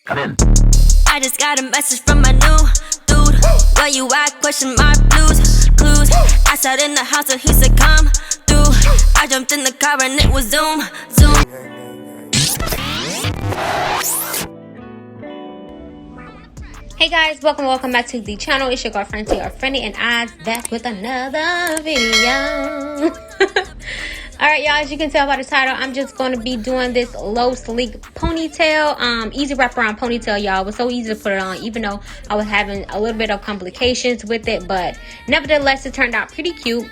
Come in. I just got a message from my new dude. Where you at? Question my blues, clues. I sat in the house and he said come through. I jumped in the car and it was zoom, zoom. Hey guys, welcome back to the channel. It's your girl Francine hughley, and I'm back with another video. Alright y'all, as you can tell by the title, I'm just going to be doing this low sleek ponytail, easy wraparound ponytail, y'all. It was so easy to put it on, even though I was having a little bit of complications with it, but nevertheless it turned out pretty cute.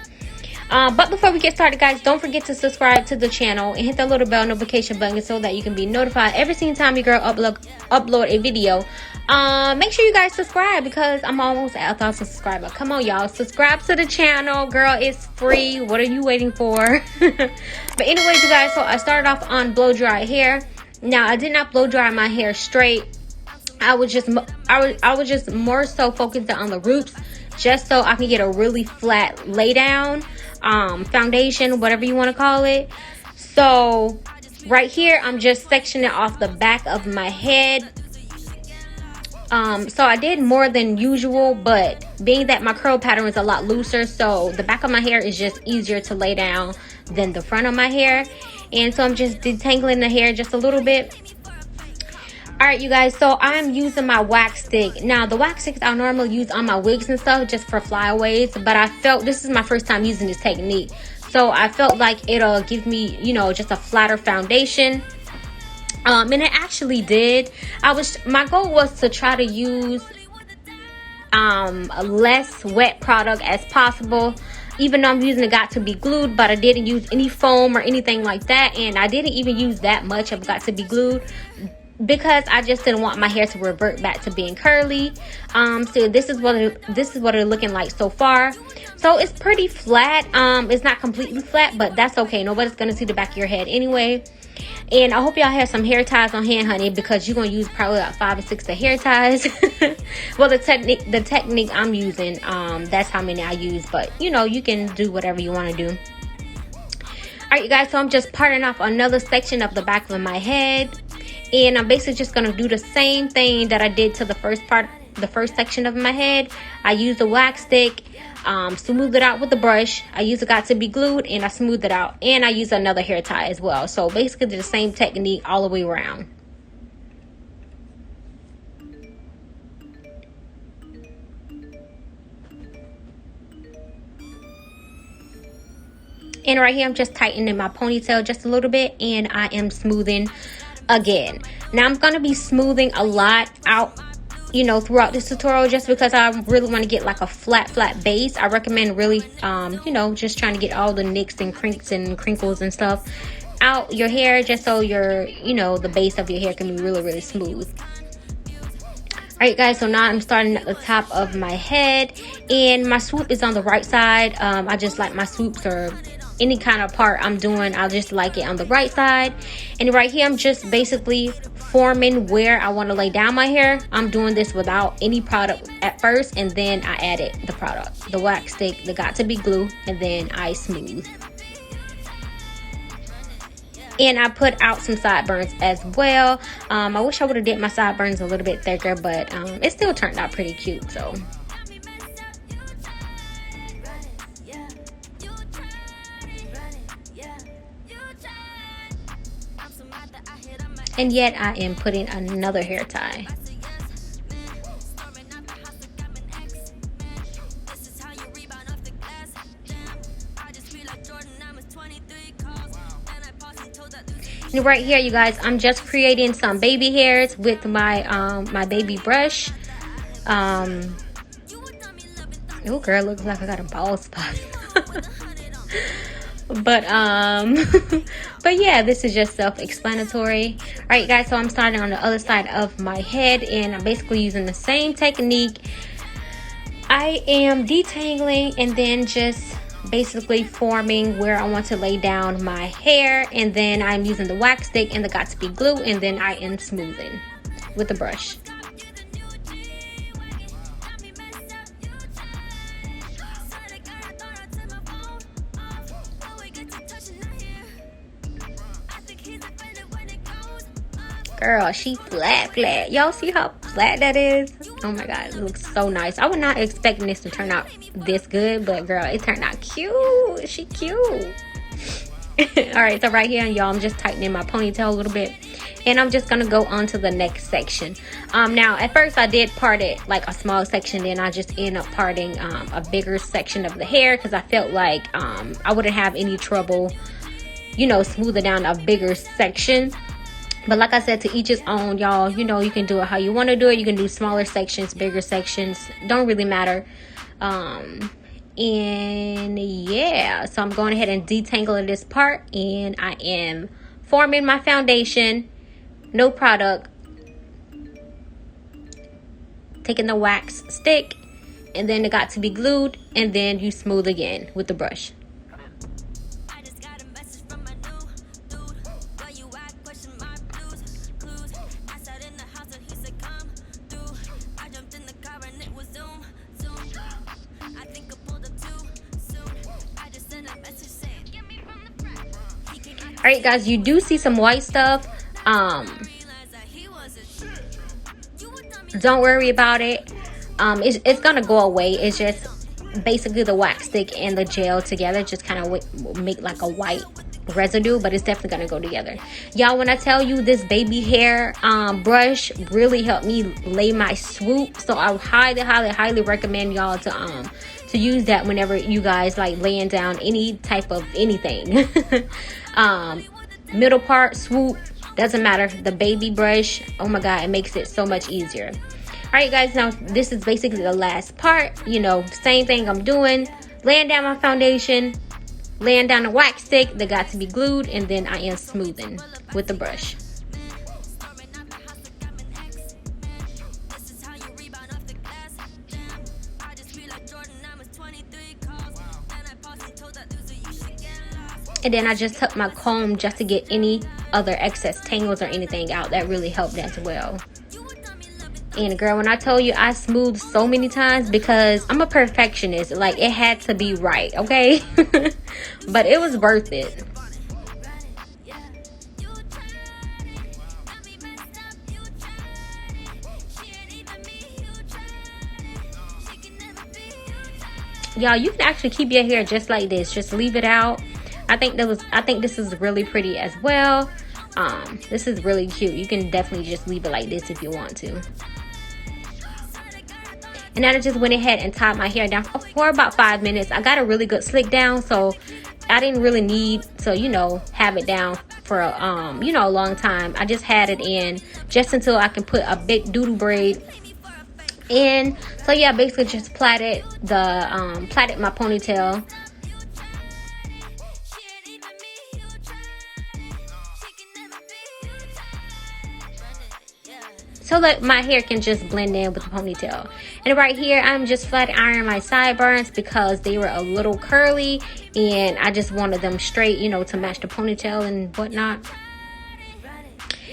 But before we get started, guys, don't forget to subscribe to the channel and hit the little bell notification button so that you can be notified every single time your girl upload a video. Make sure you guys subscribe because I'm almost at 1,000 subscribers. Come on, y'all, subscribe to the channel, girl. It's free. What are you waiting for? But anyways, you guys, so I started off on blow dry hair. Now I did not blow dry my hair straight. I was just more so focused on the roots, just so I can get a really flat lay down, foundation, whatever you want to call it. So right here I'm just sectioning off the back of my head. So I did more than usual, but being that my curl pattern is a lot looser, so the back of my hair is just easier to lay down than the front of my hair. And so I'm just detangling the hair just a little bit. Alright, you guys, so I'm using my wax stick. Now, the wax sticks I normally use on my wigs and stuff just for flyaways, but I felt this is my first time using this technique. So I felt like it'll give me, you know, just a flatter foundation. And it actually did. My goal was to try to use a less wet product as possible, even though I'm using the Got to Be Glued, but I didn't use any foam or anything like that, and I didn't even use that much of Got to Be Glued because I just didn't want my hair to revert back to being curly. So this is what it's looking like so far. So it's pretty flat. It's not completely flat, but that's okay. Nobody's gonna see the back of your head anyway. And I hope y'all have some hair ties on hand, honey, because you're gonna use probably about 5 or 6 of hair ties. Well, the technique I'm using, that's how many I use, but you know, you can do whatever you want to do. Alright, you guys, so I'm just parting off another section of the back of my head, and I'm basically just gonna do the same thing that I did to the first section of my head. I used a wax stick, smooth it out with the brush. I use a Got to Be Glued, and I smooth it out, and I use another hair tie as well. So basically the same technique all the way around. And right here I'm just tightening my ponytail just a little bit, and I am smoothing again. Now I'm going to be smoothing a lot out, you know, throughout this tutorial, just because I really want to get like a flat base. I recommend really you know, just trying to get all the nicks and crinks and crinkles and stuff out your hair, just so your, you know, the base of your hair can be really smooth. Alright guys, so now I'm starting at the top of my head, and my swoop is on the right side. I just like my swoops, or any kind of part I'm doing, I'll just like it on the right side. And right here I'm just basically forming where I want to lay down my hair. I'm doing this without any product at first, and then I added the product, the wax stick, the Got to Be Glue, and then I smooth. And I put out some sideburns as well. I wish I would have did my sideburns a little bit thicker, but it still turned out pretty cute. So and yet I am putting another hair tie. And right here, you guys, I'm just creating some baby hairs with my my baby brush. Oh girl, looks like I got a bald spot. But but yeah, this is just self-explanatory. All right guys, so I'm starting on the other side of my head, and I'm basically using the same technique. I am detangling and then just basically forming where I want to lay down my hair, and then I'm using the wax stick and the Got to Be Glue, and then I am smoothing with the brush. Girl, she flat. Y'all see how flat that is? Oh my god, it looks so nice. I was not expecting this to turn out this good, but girl, it turned out cute. She cute. Alright, so right here, y'all, I'm just tightening my ponytail a little bit. And I'm just gonna go on to the next section. Now, at first I did part it like a small section, then I just ended up parting a bigger section of the hair because I felt like I wouldn't have any trouble, you know, smoothing down a bigger section. But like I said, to each his own, y'all. You know, you can do it how you want to do it. You can do smaller sections, bigger sections. Don't really matter. And yeah, so I'm going ahead and detangling this part. And I am forming my foundation. No product. Taking the wax stick. And then it got to be glued. And then you smooth again with the brush. All right, guys, you do see some white stuff. Don't worry about it. It's gonna go away. It's just basically the wax stick and the gel together just kind of make like a white residue, but it's definitely gonna go together. Y'all, when I tell you this baby hair brush really helped me lay my swoop, so I highly recommend y'all to use that whenever you guys like laying down any type of anything. Middle part, swoop, doesn't matter. The baby brush, oh my god, it makes it so much easier. All right, guys, now this is basically the last part. You know, same thing I'm doing, laying down my foundation, laying down the wax stick that got to be glued, and then I am smoothing with the brush. And then I just took my comb just to get any other excess tangles or anything out. That really helped as well. And girl, when I told you I smoothed so many times because I'm a perfectionist. Like, it had to be right, okay? But it was worth it. Y'all, you can actually keep your hair just like this. Just leave it out. I think this is really pretty as well. This is really cute. You can definitely just leave it like this if you want to. And then I just went ahead and tied my hair down for about 5 minutes. I got a really good slick down, so I didn't really need to, you know, have it down for you know, a long time. I just had it in just until I can put a big doodle braid in. So yeah, basically just plaited my ponytail. So that my hair can just blend in with the ponytail. And right here, I'm just flat ironing my sideburns because they were a little curly and I just wanted them straight, you know, to match the ponytail and whatnot.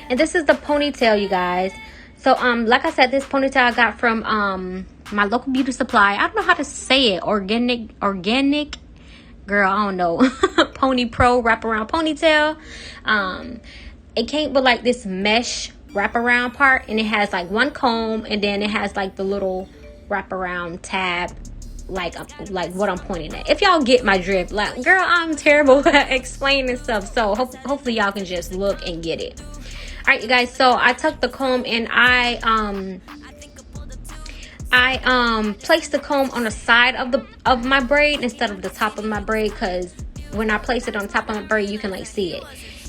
And this is the ponytail, you guys. So like I said, this ponytail I got from my local beauty supply. I don't know how to say it. Organic, girl, I don't know. Pony Pro wraparound ponytail. It came with like this mesh wraparound part, and it has like one comb, and then it has like the little wraparound tab, like what I'm pointing at. If y'all get my drift, like, girl, I'm terrible at explaining stuff, so hopefully y'all can just look and get it. All right, you guys, so I took the comb and I placed the comb on the side of my braid instead of the top of my braid, because when I place it on top of my braid, you can like see it.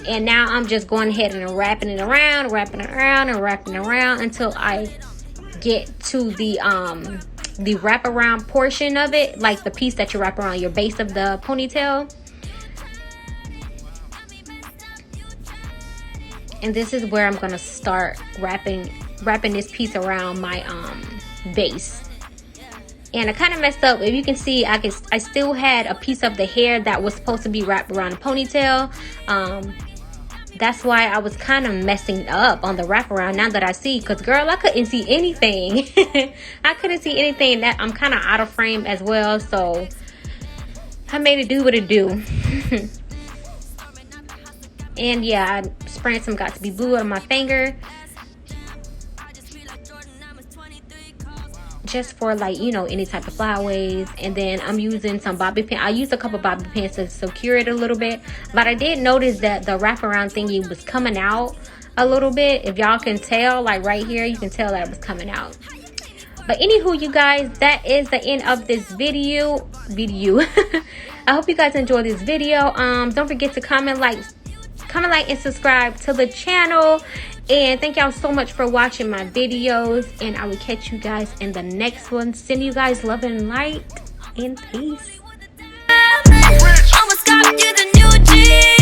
And now I'm just going ahead and wrapping it around until I get to the wraparound portion of it, like the piece that you wrap around your base of the ponytail. And this is where I'm gonna start wrapping this piece around my base. And I kind of messed up. If you can see, I still had a piece of the hair that was supposed to be wrapped around the ponytail. That's why I was kind of messing up on the wraparound now that I see. Because, girl, I couldn't see anything. I couldn't see anything. That I'm kind of out of frame as well. So, I made it do what it do. And yeah, I spraying some Got to Be Blue on my finger, just for like, you know, any type of flyaways. And then I'm using some bobby pin. I used a couple bobby pins to secure it a little bit, but I did notice that the wraparound thingy was coming out a little bit. If y'all can tell, like right here, you can tell that it was coming out. But anywho, you guys, that is the end of this video. I hope you guys enjoyed this video. Don't forget to comment, like, and subscribe to the channel. And thank y'all so much for watching my videos, and I will catch you guys in the next one. Send you guys love and light, and peace. Almost got you the new G.